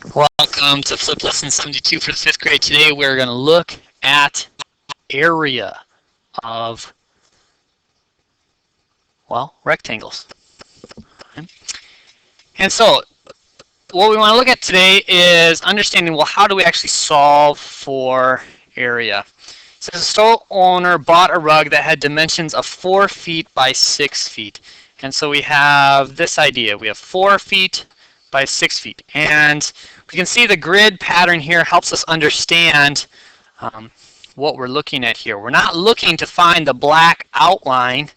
Welcome to Flip Lesson 72 for the 5th grade. Today we're going to look at area of, well, rectangles. And so what we want to look at today is understanding, well, how do we actually solve for area? It says a store owner bought a rug that had dimensions of 4 feet by 6 feet. And so we have this idea. We have 4 feet by 6 feet. And we can see the grid pattern here helps us understand what we're looking at here. We're not looking to find the black outline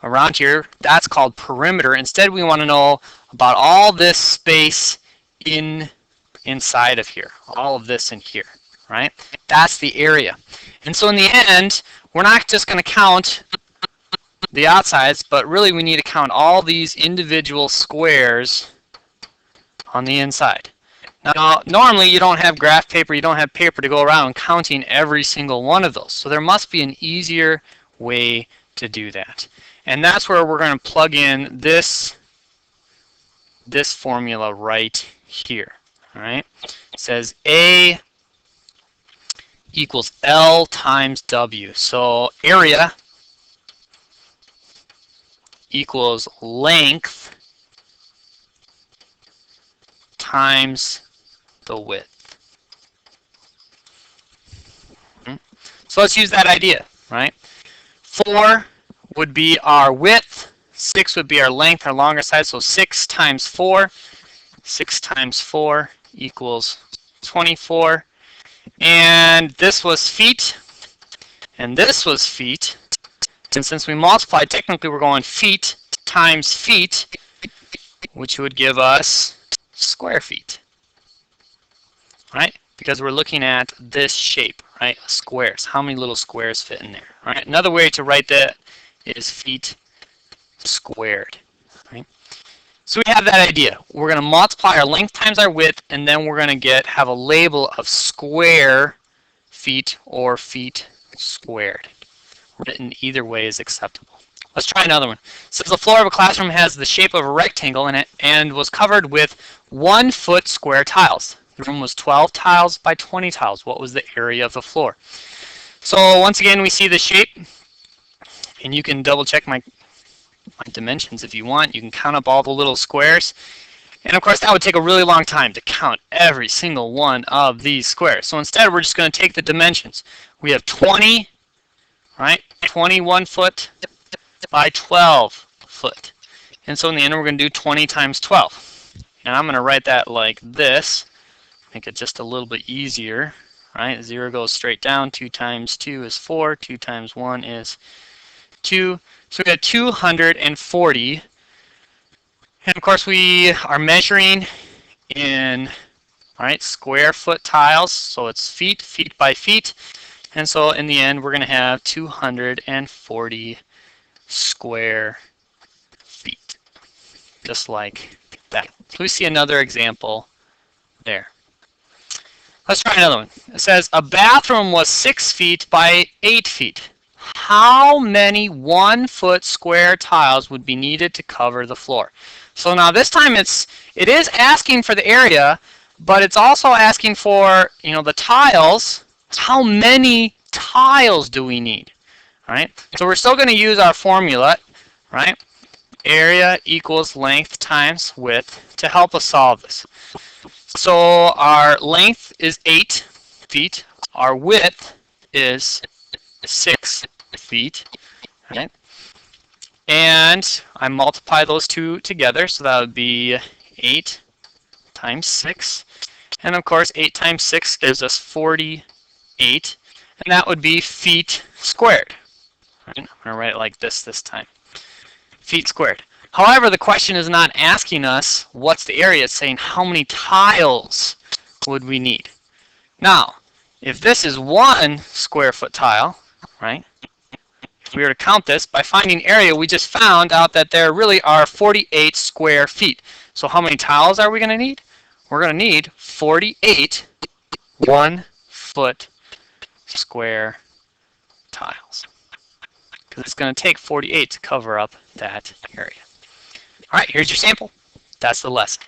around here. That's called perimeter. Instead, we want to know about all this space inside of here. All of this in here, right? That's the area. And so in the end, we're not just going to count the outsides, but really we need to count all these individual squares on the inside. Now, normally you don't have graph paper, you don't have paper to go around counting every single one of those. So there must be an easier way to do that. And that's where we're going to plug in this formula right here. All right? It says A equals L times W. So area equals length times the width. So let's use that idea, right? 4 would be our width, 6 would be our length, our longer side, so 6 times 4. 6 times 4 equals 24. And this was feet, and this was feet. And since we multiplied, technically we're going feet times feet, which would give us square feet, right? Because we're looking at this shape, right? Squares. How many little squares fit in there, right? Another way to write that is feet squared, right? So we have that idea. We're going to multiply our length times our width, and then we're going to have a label of square feet or feet squared. Written either way is acceptable. Let's try another one. It says the floor of a classroom has the shape of a rectangle in it and was covered with 1 foot square tiles. The room was 12 tiles by 20 tiles. What was the area of the floor? So once again, we see the shape, and you can double check my dimensions if you want. You can count up all the little squares. And of course, that would take a really long time to count every single one of these squares. So instead, we're just going to take the dimensions. We have 20, right? 21 foot by 12 foot. And so in the end, we're going to do 20 times 12. And I'm going to write that like this, make it just a little bit easier, right? 0 goes straight down. 2 times 2 is 4. 2 times 1 is 2. So we got 240. And of course, we are measuring in, all right, square foot tiles. So it's feet by feet. And so in the end, we're going to have 240 square feet, just like that. So we see another example there. Let's try another one. It says a bathroom was 6 feet by 8 feet. How many 1 foot square tiles would be needed to cover the floor? So now this time it is asking for the area, but it's also asking for, the tiles. How many tiles do we need? All right? So we're still going to use our formula, right? Area equals length times width to help us solve this. So our length is 8 feet. Our width is 6 feet. Right? And I multiply those two together, so that would be 8 times 6. And of course, 8 times 6 gives us 48. And that would be feet squared. Right? I'm going to write it like this time. Feet squared. However, the question is not asking us what's the area. It's saying how many tiles would we need. Now, if this is 1 square foot tile, right? If we were to count this, by finding area, we just found out that there really are 48 square feet. So how many tiles are we going to need? We're going to need 48 1 foot square tiles, because it's going to take 48 to cover up that area. All right, here's your sample. That's the lesson.